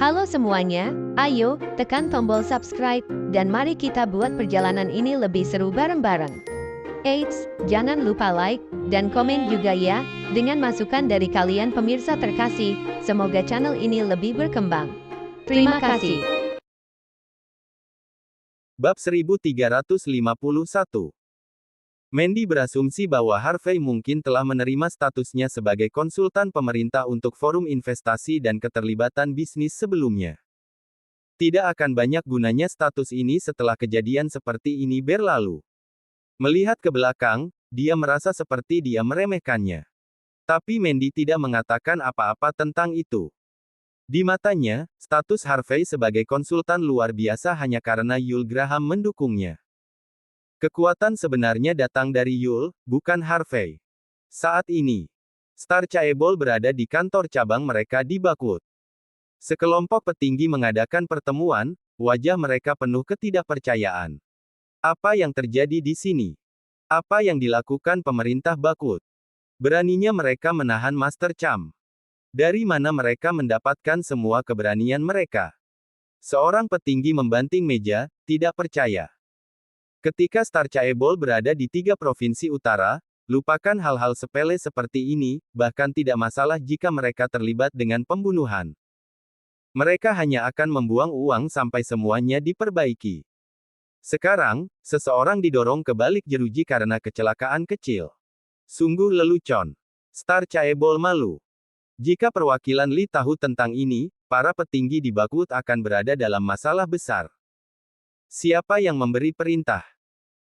Halo semuanya, ayo tekan tombol subscribe dan mari kita buat perjalanan ini lebih seru bareng-bareng. Eits, jangan lupa like dan komen juga ya, dengan masukan dari kalian pemirsa terkasih, semoga channel ini lebih berkembang. Terima kasih. Bab 1351. Mandy berasumsi bahwa Harvey mungkin telah menerima statusnya sebagai konsultan pemerintah untuk forum investasi dan keterlibatan bisnis sebelumnya. Tidak akan banyak gunanya status ini setelah kejadian seperti ini berlalu. Melihat ke belakang, dia merasa seperti dia meremehkannya. Tapi Mandy tidak mengatakan apa-apa tentang itu. Di matanya, status Harvey sebagai konsultan luar biasa hanya karena Yul Graham mendukungnya. Kekuatan sebenarnya datang dari Yul, bukan Harvey. Saat ini, Star Chaebol berada di kantor cabang mereka di Bakwood. Sekelompok petinggi mengadakan pertemuan, wajah mereka penuh ketidakpercayaan. Apa yang terjadi di sini? Apa yang dilakukan pemerintah Bakwood? Beraninya mereka menahan Master Cham. Dari mana mereka mendapatkan semua keberanian mereka? Seorang petinggi membanting meja, tidak percaya. Ketika Star Chaebol berada di 3 provinsi utara, lupakan hal-hal sepele seperti ini, bahkan tidak masalah jika mereka terlibat dengan pembunuhan. Mereka hanya akan membuang uang sampai semuanya diperbaiki. Sekarang, seseorang didorong ke balik jeruji karena kecelakaan kecil. Sungguh lelucon. Star Chaebol malu. Jika perwakilan Lee tahu tentang ini, para petinggi di Bakwood akan berada dalam masalah besar. Siapa yang memberi perintah?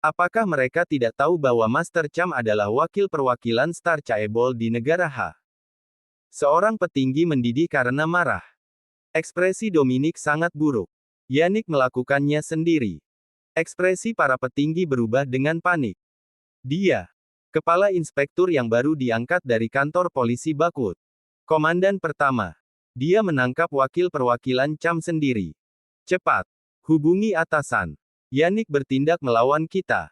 Apakah mereka tidak tahu bahwa Master Cham adalah wakil perwakilan Star Chaebol di negara H? Seorang petinggi mendidih karena marah. Ekspresi Dominic sangat buruk. Yannick melakukannya sendiri. Ekspresi para petinggi berubah dengan panik. Dia, kepala inspektur yang baru diangkat dari kantor polisi Bakwood. Komandan pertama. Dia menangkap wakil perwakilan Cham sendiri. Cepat. Hubungi atasan. Yannick bertindak melawan kita.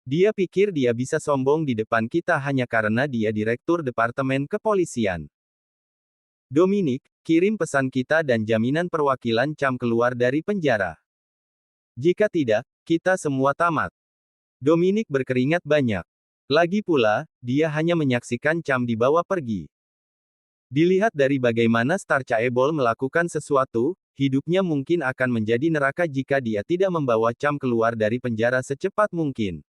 Dia pikir dia bisa sombong di depan kita hanya karena dia direktur departemen kepolisian. Dominic, kirim pesan kita dan jaminan perwakilan Cham keluar dari penjara. Jika tidak, kita semua tamat. Dominic berkeringat banyak. Lagi pula, dia hanya menyaksikan Cham dibawa pergi. Dilihat dari bagaimana Star Chaebol melakukan sesuatu, hidupnya mungkin akan menjadi neraka jika dia tidak membawa Cham keluar dari penjara secepat mungkin.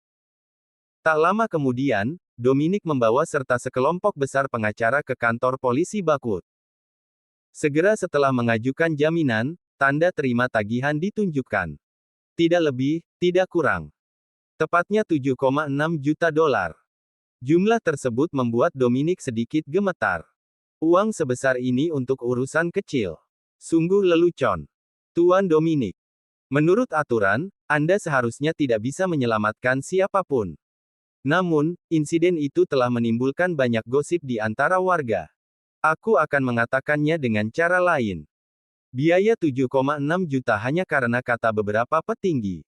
Tak lama kemudian, Dominic membawa serta sekelompok besar pengacara ke kantor polisi Bakwood. Segera setelah mengajukan jaminan, tanda terima tagihan ditunjukkan. Tidak lebih, tidak kurang. Tepatnya 7,6 juta dolar. Jumlah tersebut membuat Dominic sedikit gemetar. Uang sebesar ini untuk urusan kecil. Sungguh lelucon. Tuan Dominic. Menurut aturan, Anda seharusnya tidak bisa menyelamatkan siapapun. Namun, insiden itu telah menimbulkan banyak gosip di antara warga. Aku akan mengatakannya dengan cara lain. Biaya 7,6 juta hanya karena kata beberapa petinggi.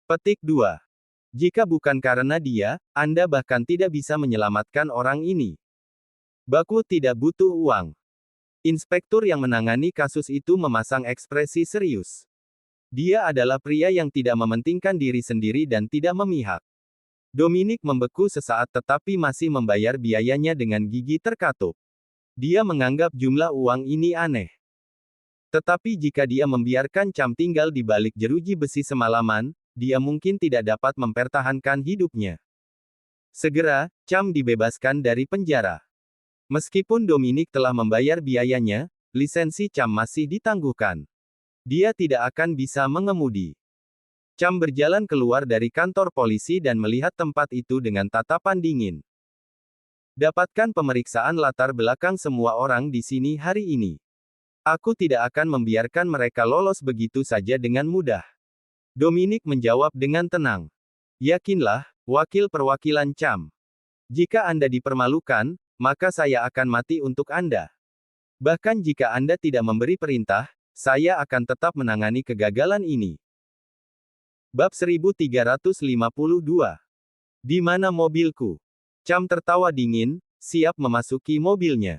Petik 2. Jika bukan karena dia, Anda bahkan tidak bisa menyelamatkan orang ini. Bakwood tidak butuh uang. Inspektur yang menangani kasus itu memasang ekspresi serius. Dia adalah pria yang tidak mementingkan diri sendiri dan tidak memihak. Dominic membeku sesaat tetapi masih membayar biayanya dengan gigi terkatup. Dia menganggap jumlah uang ini aneh. Tetapi jika dia membiarkan Cham tinggal di balik jeruji besi semalaman, dia mungkin tidak dapat mempertahankan hidupnya. Segera, Cham dibebaskan dari penjara. Meskipun Dominic telah membayar biayanya, lisensi Cham masih ditangguhkan. Dia tidak akan bisa mengemudi. Cham berjalan keluar dari kantor polisi dan melihat tempat itu dengan tatapan dingin. Dapatkan pemeriksaan latar belakang semua orang di sini hari ini. Aku tidak akan membiarkan mereka lolos begitu saja dengan mudah. Dominic menjawab dengan tenang. Yakinlah, wakil perwakilan Cham. Jika Anda dipermalukan, maka saya akan mati untuk Anda. Bahkan jika Anda tidak memberi perintah, saya akan tetap menangani kegagalan ini. Bab 1352. Di mana mobilku? Cham tertawa dingin, siap memasuki mobilnya.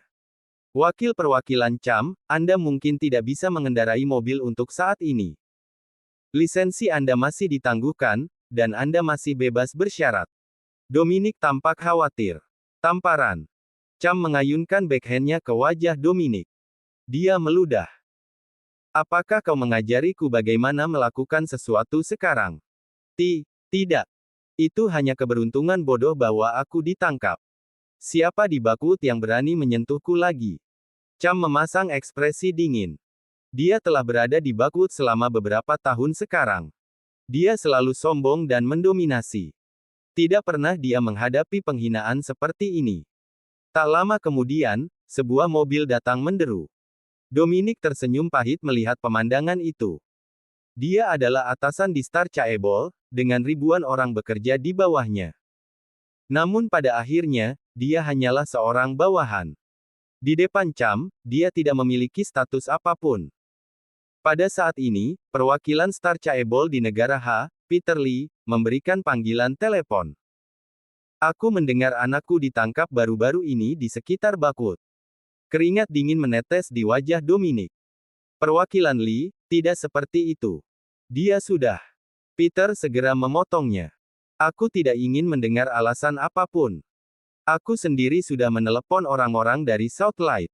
Wakil perwakilan Cham, Anda mungkin tidak bisa mengendarai mobil untuk saat ini. Lisensi Anda masih ditangguhkan, dan Anda masih bebas bersyarat. Dominic tampak khawatir. Tamparan. Cham mengayunkan backhandnya ke wajah Dominic. Dia meludah. Apakah kau mengajariku bagaimana melakukan sesuatu sekarang? Tidak. Itu hanya keberuntungan bodoh bahwa aku ditangkap. Siapa di Bakwood yang berani menyentuhku lagi? Cham memasang ekspresi dingin. Dia telah berada di Bakwood selama beberapa tahun sekarang. Dia selalu sombong dan mendominasi. Tidak pernah dia menghadapi penghinaan seperti ini. Tak lama kemudian, sebuah mobil datang menderu. Dominic tersenyum pahit melihat pemandangan itu. Dia adalah atasan di Star Chaebol, dengan ribuan orang bekerja di bawahnya. Namun pada akhirnya, dia hanyalah seorang bawahan. Di depan Cham, dia tidak memiliki status apapun. Pada saat ini, perwakilan Star Chaebol di negara H, Peter Lee, memberikan panggilan telepon. Aku mendengar anakku ditangkap baru-baru ini di sekitar Bakwood. Keringat dingin menetes di wajah Dominic. Perwakilan Lee, tidak seperti itu. Dia sudah. Peter segera memotongnya. Aku tidak ingin mendengar alasan apapun. Aku sendiri sudah menelepon orang-orang dari Southlight.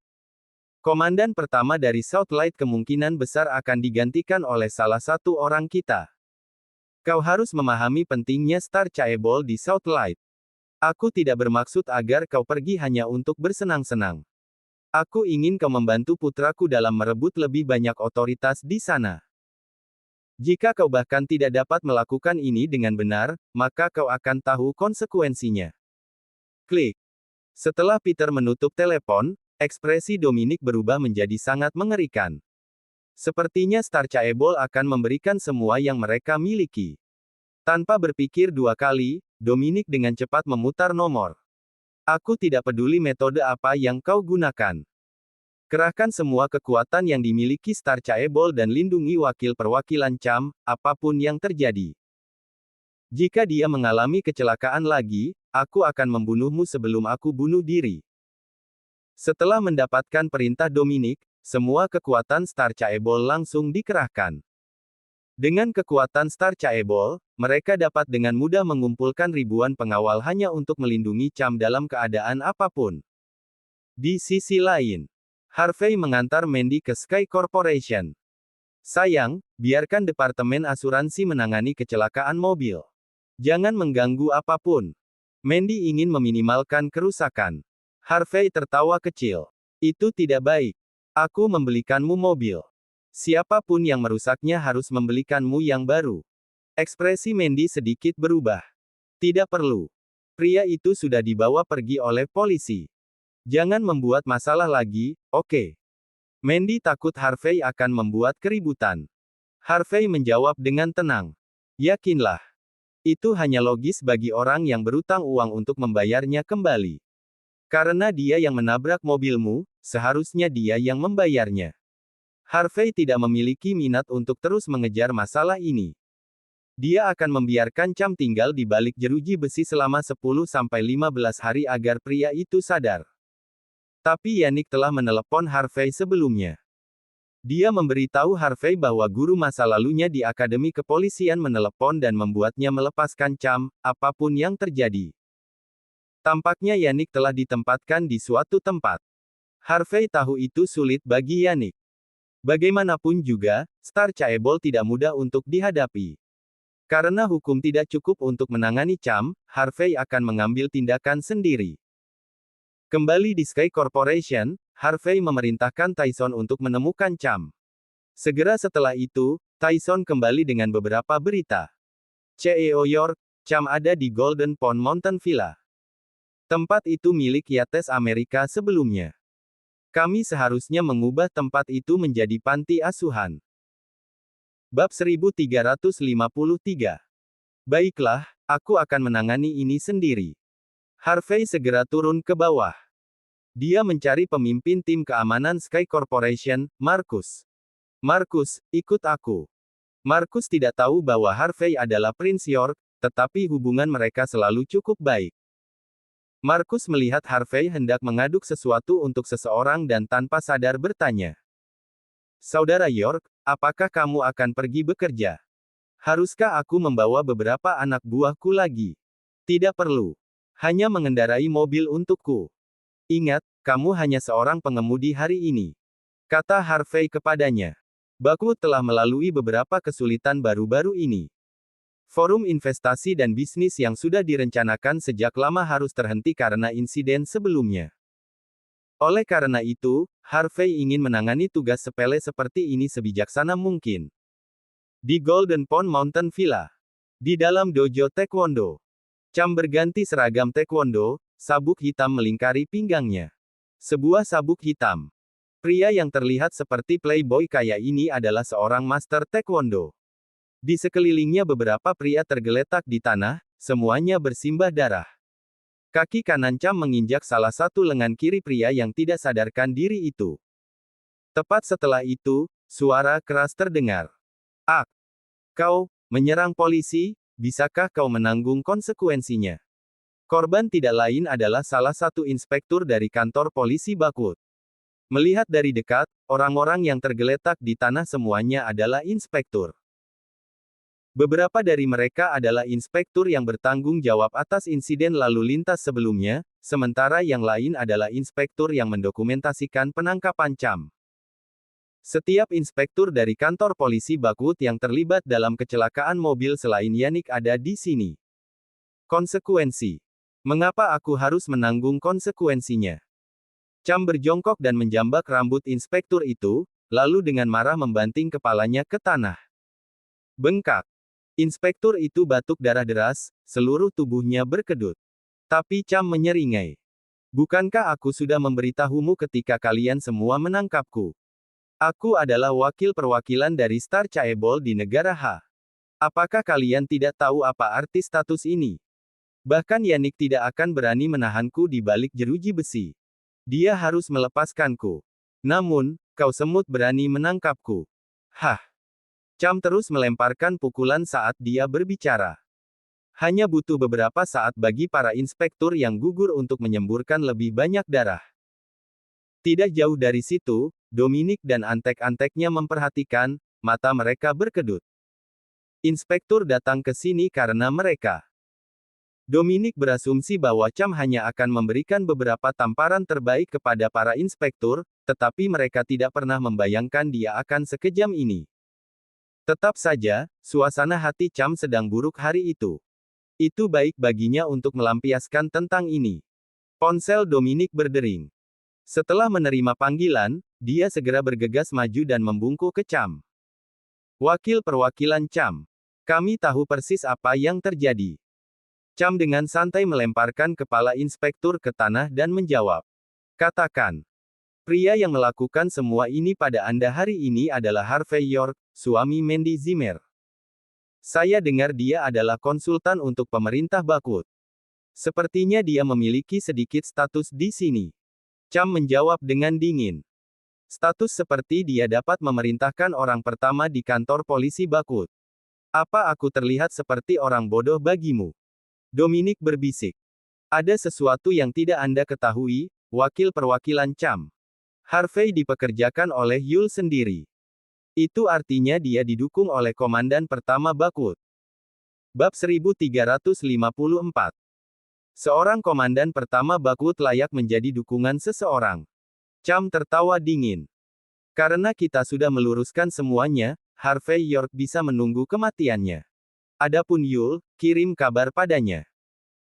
Komandan pertama dari Southlight kemungkinan besar akan digantikan oleh salah satu orang kita. Kau harus memahami pentingnya Star Chaebol di Southlight. Aku tidak bermaksud agar kau pergi hanya untuk bersenang-senang. Aku ingin kau membantu putraku dalam merebut lebih banyak otoritas di sana. Jika kau bahkan tidak dapat melakukan ini dengan benar, maka kau akan tahu konsekuensinya. Klik. Setelah Peter menutup telepon, ekspresi Dominic berubah menjadi sangat mengerikan. Sepertinya Star Chaebol akan memberikan semua yang mereka miliki. Tanpa berpikir dua kali, Dominic dengan cepat memutar nomor. Aku tidak peduli metode apa yang kau gunakan. Kerahkan semua kekuatan yang dimiliki Star Chaebol dan lindungi wakil perwakilan Cham, apapun yang terjadi. Jika dia mengalami kecelakaan lagi, aku akan membunuhmu sebelum aku bunuh diri. Setelah mendapatkan perintah Dominic, semua kekuatan Star Chaebol langsung dikerahkan. Dengan kekuatan Star Chaebol, mereka dapat dengan mudah mengumpulkan ribuan pengawal hanya untuk melindungi Cham dalam keadaan apapun. Di sisi lain, Harvey mengantar Mandy ke Sky Corporation. Sayang, biarkan departemen asuransi menangani kecelakaan mobil. Jangan mengganggu apapun. Mandy ingin meminimalkan kerusakan. Harvey tertawa kecil. Itu tidak baik. Aku membelikanmu mobil. Siapapun yang merusaknya harus membelikanmu yang baru. Ekspresi Mandy sedikit berubah. Tidak perlu. Pria itu sudah dibawa pergi oleh polisi. Jangan membuat masalah lagi, oke? Mandy takut Harvey akan membuat keributan. Harvey menjawab dengan tenang. Yakinlah. Itu hanya logis bagi orang yang berutang uang untuk membayarnya kembali. Karena dia yang menabrak mobilmu, seharusnya dia yang membayarnya. Harvey tidak memiliki minat untuk terus mengejar masalah ini. Dia akan membiarkan Cham tinggal di balik jeruji besi selama 10-15 hari agar pria itu sadar. Tapi Yannick telah menelepon Harvey sebelumnya. Dia memberitahu Harvey bahwa guru masa lalunya di Akademi Kepolisian menelepon dan membuatnya melepaskan Cham, apapun yang terjadi. Tampaknya Yannick telah ditempatkan di suatu tempat. Harvey tahu itu sulit bagi Yannick. Bagaimanapun juga, Star Chaebol tidak mudah untuk dihadapi. Karena hukum tidak cukup untuk menangani Cham, Harvey akan mengambil tindakan sendiri. Kembali di Sky Corporation, Harvey memerintahkan Tyson untuk menemukan Cham. Segera setelah itu, Tyson kembali dengan beberapa berita. CEO York, Cham ada di Golden Pond Mountain Villa. Tempat itu milik Yates Amerika sebelumnya. Kami seharusnya mengubah tempat itu menjadi panti asuhan. Bab 1353. Baiklah, aku akan menangani ini sendiri. Harvey segera turun ke bawah. Dia mencari pemimpin tim keamanan Sky Corporation, Marcus. Marcus, ikut aku. Marcus tidak tahu bahwa Harvey adalah Prince York, tetapi hubungan mereka selalu cukup baik. Markus melihat Harvey hendak mengaduk sesuatu untuk seseorang dan tanpa sadar bertanya. Saudara York, apakah kamu akan pergi bekerja? Haruskah aku membawa beberapa anak buahku lagi? Tidak perlu. Hanya mengendarai mobil untukku. Ingat, kamu hanya seorang pengemudi hari ini. Kata Harvey kepadanya. Bakwood telah melalui beberapa kesulitan baru-baru ini. Forum investasi dan bisnis yang sudah direncanakan sejak lama harus terhenti karena insiden sebelumnya. Oleh karena itu, Harvey ingin menangani tugas sepele seperti ini sebijaksana mungkin. Di Golden Pond Mountain Villa. Di dalam dojo taekwondo. Cham berganti seragam taekwondo, sabuk hitam melingkari pinggangnya. Sebuah sabuk hitam. Pria yang terlihat seperti playboy kaya ini adalah seorang master taekwondo. Di sekelilingnya beberapa pria tergeletak di tanah, semuanya bersimbah darah. Kaki kanan Cham menginjak salah satu lengan kiri pria yang tidak sadarkan diri itu. Tepat setelah itu, suara keras terdengar. "Ah, kau menyerang polisi, bisakah kau menanggung konsekuensinya?" Korban tidak lain adalah salah satu inspektur dari kantor polisi Bakwood. Melihat dari dekat, orang-orang yang tergeletak di tanah semuanya adalah inspektur. Beberapa dari mereka adalah inspektur yang bertanggung jawab atas insiden lalu lintas sebelumnya, sementara yang lain adalah inspektur yang mendokumentasikan penangkapan Cham. Setiap inspektur dari kantor polisi Bakwood yang terlibat dalam kecelakaan mobil selain Yannick ada di sini. Konsekuensi. Mengapa aku harus menanggung konsekuensinya? Cham berjongkok dan menjambak rambut inspektur itu, lalu dengan marah membanting kepalanya ke tanah. Bengkak. Inspektur itu batuk darah deras, seluruh tubuhnya berkedut. Tapi Cham menyeringai. Bukankah aku sudah memberitahumu ketika kalian semua menangkapku? Aku adalah wakil perwakilan dari Star Chaebol di negara H. Apakah kalian tidak tahu apa arti status ini? Bahkan Yannick tidak akan berani menahanku di balik jeruji besi. Dia harus melepaskanku. Namun, kau semut berani menangkapku. Hah! Cham terus melemparkan pukulan saat dia berbicara. Hanya butuh beberapa saat bagi para inspektur yang gugur untuk menyemburkan lebih banyak darah. Tidak jauh dari situ, Dominic dan antek-anteknya memperhatikan, mata mereka berkedut. Inspektur datang ke sini karena mereka. Dominic berasumsi bahwa Cham hanya akan memberikan beberapa tamparan terbaik kepada para inspektur, tetapi mereka tidak pernah membayangkan dia akan sekejam ini. Tetap saja, suasana hati Cham sedang buruk hari itu. Itu baik baginya untuk melampiaskan tentang ini. Ponsel Dominic berdering. Setelah menerima panggilan, dia segera bergegas maju dan membungkuk ke Cham. Wakil perwakilan Cham. Kami tahu persis apa yang terjadi. Cham dengan santai melemparkan kepala inspektur ke tanah dan menjawab. Katakan. Pria yang melakukan semua ini pada Anda hari ini adalah Harvey York, suami Mandy Zimmer. Saya dengar dia adalah konsultan untuk pemerintah Bakwood. Sepertinya dia memiliki sedikit status di sini. Cham menjawab dengan dingin. Status seperti dia dapat memerintahkan orang pertama di kantor polisi Bakwood. Apa aku terlihat seperti orang bodoh bagimu? Dominic berbisik. Ada sesuatu yang tidak Anda ketahui, wakil perwakilan Cham. Harvey dipekerjakan oleh Yul sendiri. Itu artinya dia didukung oleh Komandan Pertama Bakwood. Bab 1354. Seorang Komandan Pertama Bakwood layak menjadi dukungan seseorang. Cham tertawa dingin. Karena kita sudah meluruskan semuanya, Harvey York bisa menunggu kematiannya. Adapun Yul, kirim kabar padanya.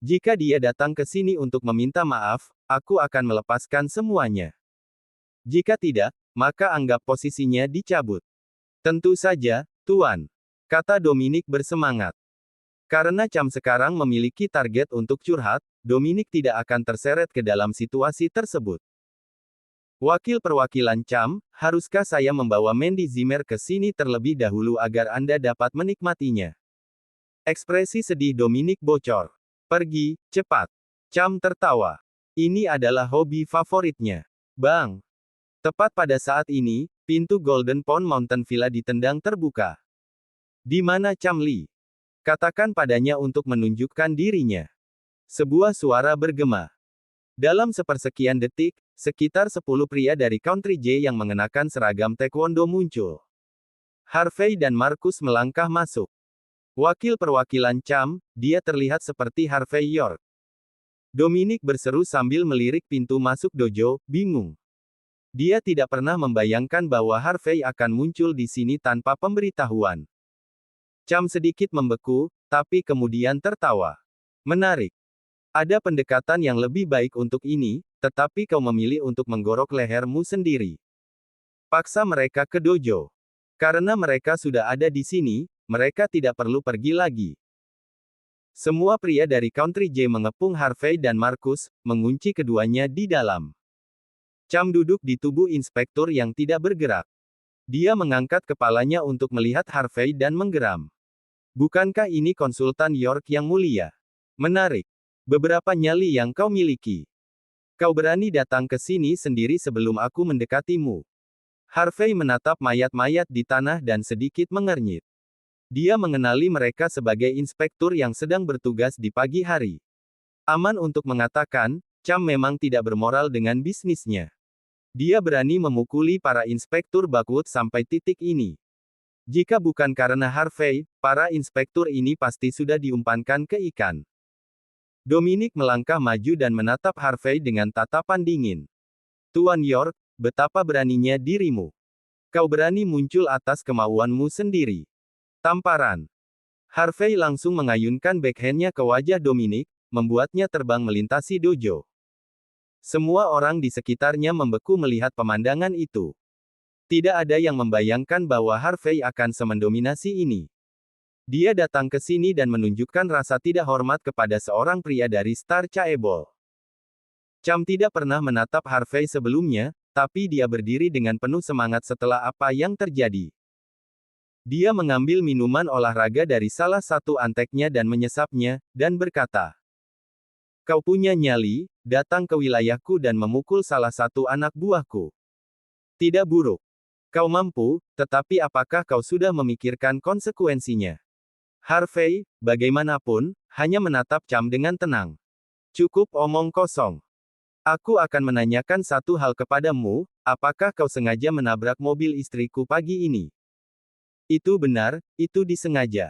Jika dia datang ke sini untuk meminta maaf, aku akan melepaskan semuanya. Jika tidak, maka anggap posisinya dicabut. Tentu saja, Tuan. Kata Dominic bersemangat. Karena Cham sekarang memiliki target untuk curhat, Dominic tidak akan terseret ke dalam situasi tersebut. Wakil perwakilan Cham, haruskah saya membawa Mandy Zimmer ke sini terlebih dahulu agar Anda dapat menikmatinya? Ekspresi sedih Dominic bocor. Pergi, cepat. Cham tertawa. Ini adalah hobi favoritnya. Bang! Tepat pada saat ini, pintu Golden Pond Mountain Villa ditendang terbuka. Di mana Cham Li? Katakan padanya untuk menunjukkan dirinya. Sebuah suara bergema. Dalam sepersekian detik, sekitar 10 pria dari Country J yang mengenakan seragam taekwondo muncul. Harvey dan Marcus melangkah masuk. Wakil perwakilan Cham, dia terlihat seperti Harvey York. Dominic berseru sambil melirik pintu masuk dojo, bingung. Dia tidak pernah membayangkan bahwa Harvey akan muncul di sini tanpa pemberitahuan. Cham sedikit membeku, tapi kemudian tertawa. Menarik. Ada pendekatan yang lebih baik untuk ini, tetapi kau memilih untuk menggorok lehermu sendiri. Paksa mereka ke dojo. Karena mereka sudah ada di sini, mereka tidak perlu pergi lagi. Semua pria dari Country J mengepung Harvey dan Marcus, mengunci keduanya di dalam. Cham duduk di tubuh inspektur yang tidak bergerak. Dia mengangkat kepalanya untuk melihat Harvey dan menggeram. Bukankah ini konsultan York yang mulia? Menarik. Beberapa nyali yang kau miliki. Kau berani datang ke sini sendiri sebelum aku mendekatimu. Harvey menatap mayat-mayat di tanah dan sedikit mengernyit. Dia mengenali mereka sebagai inspektur yang sedang bertugas di pagi hari. Aman untuk mengatakan, Cham memang tidak bermoral dengan bisnisnya. Dia berani memukuli para inspektur Buckwood sampai titik ini. Jika bukan karena Harvey, para inspektur ini pasti sudah diumpankan ke ikan. Dominic melangkah maju dan menatap Harvey dengan tatapan dingin. Tuan York, betapa beraninya dirimu. Kau berani muncul atas kemauanmu sendiri. Tamparan. Harvey langsung mengayunkan backhandnya ke wajah Dominic, membuatnya terbang melintasi dojo. Semua orang di sekitarnya membeku melihat pemandangan itu. Tidak ada yang membayangkan bahwa Harvey akan semendominasi ini. Dia datang ke sini dan menunjukkan rasa tidak hormat kepada seorang pria dari Star Chaebol. Cham tidak pernah menatap Harvey sebelumnya, tapi dia berdiri dengan penuh semangat setelah apa yang terjadi. Dia mengambil minuman olahraga dari salah satu anteknya dan menyesapnya, dan berkata, "Kau punya nyali, datang ke wilayahku dan memukul salah satu anak buahku. Tidak buruk. Kau mampu, tetapi apakah kau sudah memikirkan konsekuensinya?" Harvey, bagaimanapun, hanya menatap Cham dengan tenang. "Cukup omong kosong. Aku akan menanyakan satu hal kepadamu, apakah kau sengaja menabrak mobil istriku pagi ini?" "Itu benar, itu disengaja."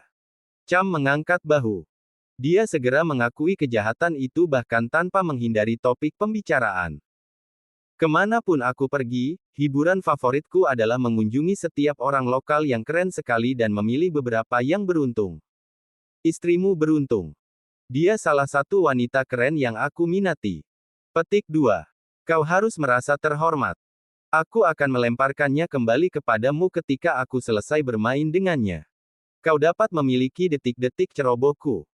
Cham mengangkat bahu. Dia segera mengakui kejahatan itu bahkan tanpa menghindari topik pembicaraan. "Kemanapun aku pergi, hiburan favoritku adalah mengunjungi setiap orang lokal yang keren sekali dan memilih beberapa yang beruntung. Istrimu beruntung. Dia salah satu wanita keren yang aku minati. Petik 2. Kau harus merasa terhormat. Aku akan melemparkannya kembali kepadamu ketika aku selesai bermain dengannya. Kau dapat memiliki detik-detik cerobohku."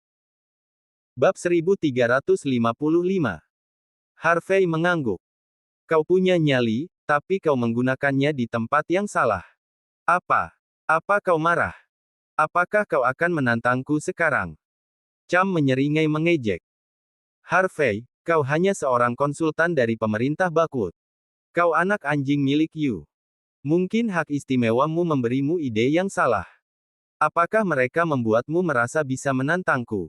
Bab 1355. Harvey mengangguk. "Kau punya nyali, tapi kau menggunakannya di tempat yang salah. Apa? Apa kau marah? Apakah kau akan menantangku sekarang?" Cham menyeringai mengejek. "Harvey, kau hanya seorang konsultan dari pemerintah Buckwood. Kau anak anjing milik Yu. Mungkin hak istimewamu memberimu ide yang salah. Apakah mereka membuatmu merasa bisa menantangku?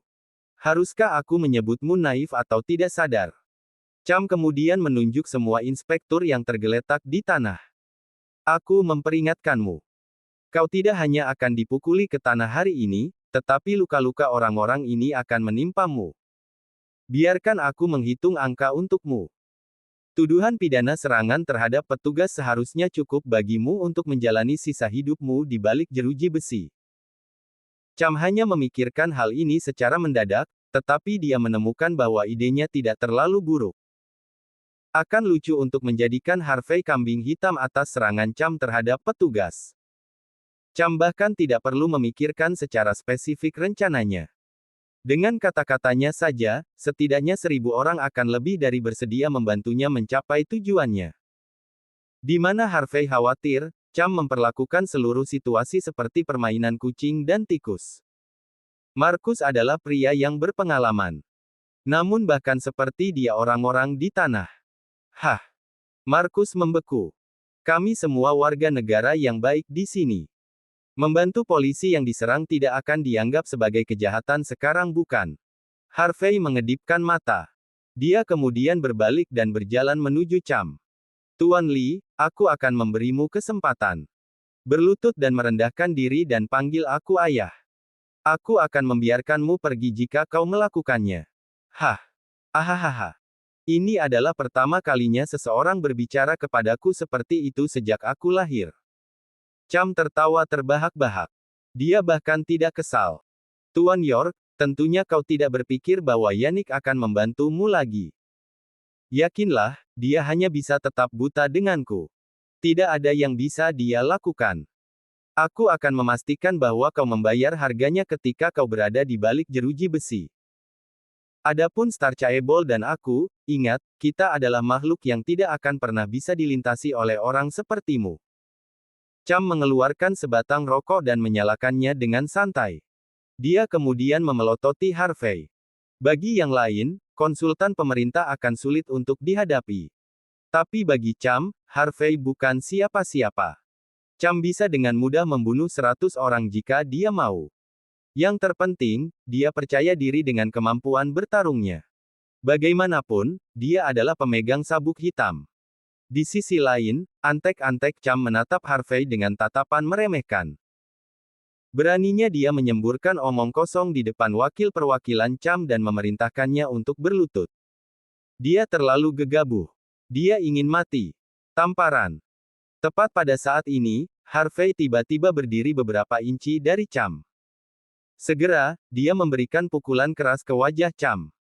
Haruskah aku menyebutmu naif atau tidak sadar?" Cham kemudian menunjuk semua inspektur yang tergeletak di tanah. "Aku memperingatkanmu. Kau tidak hanya akan dipukuli ke tanah hari ini, tetapi luka-luka orang-orang ini akan menimpamu. Biarkan aku menghitung angka untukmu. Tuduhan pidana serangan terhadap petugas seharusnya cukup bagimu untuk menjalani sisa hidupmu di balik jeruji besi." Cham hanya memikirkan hal ini secara mendadak, tetapi dia menemukan bahwa idenya tidak terlalu buruk. Akan lucu untuk menjadikan Harvey kambing hitam atas serangan Cham terhadap petugas. Cham bahkan tidak perlu memikirkan secara spesifik rencananya. Dengan kata-katanya saja, setidaknya 1.000 orang akan lebih dari bersedia membantunya mencapai tujuannya. Di mana Harvey khawatir, Cham memperlakukan seluruh situasi seperti permainan kucing dan tikus. Marcus adalah pria yang berpengalaman. Namun bahkan seperti dia orang-orang di tanah. Hah? Marcus membeku. "Kami semua warga negara yang baik di sini. Membantu polisi yang diserang tidak akan dianggap sebagai kejahatan sekarang bukan?" Harvey mengedipkan mata. Dia kemudian berbalik dan berjalan menuju Cham. Tuan Li, aku akan memberimu kesempatan. Berlutut dan merendahkan diri dan panggil aku ayah. Aku akan membiarkanmu pergi jika kau melakukannya. Hah. Ahahaha. Ini adalah pertama kalinya seseorang berbicara kepadaku seperti itu sejak aku lahir. Cham tertawa terbahak-bahak. Dia bahkan tidak kesal. Tuan York, tentunya kau tidak berpikir bahwa Yannick akan membantumu lagi. Yakinlah, dia hanya bisa tetap buta denganku. Tidak ada yang bisa dia lakukan. Aku akan memastikan bahwa kau membayar harganya ketika kau berada di balik jeruji besi. Adapun Star Chaebol dan aku, ingat, kita adalah makhluk yang tidak akan pernah bisa dilintasi oleh orang sepertimu. Cham mengeluarkan sebatang rokok dan menyalakannya dengan santai. Dia kemudian memelototi Harvey. Bagi yang lain, konsultan pemerintah akan sulit untuk dihadapi. Tapi bagi Cham, Harvey bukan siapa-siapa. Cham bisa dengan mudah membunuh 100 orang jika dia mau. Yang terpenting, dia percaya diri dengan kemampuan bertarungnya. Bagaimanapun, dia adalah pemegang sabuk hitam. Di sisi lain, antek-antek Cham menatap Harvey dengan tatapan meremehkan. Beraninya dia menyemburkan omong kosong di depan wakil perwakilan Cham dan memerintahkannya untuk berlutut. Dia terlalu gegabah. Dia ingin mati. Tamparan. Tepat pada saat ini, Harvey tiba-tiba berdiri beberapa inci dari Cham. Segera, dia memberikan pukulan keras ke wajah Cham.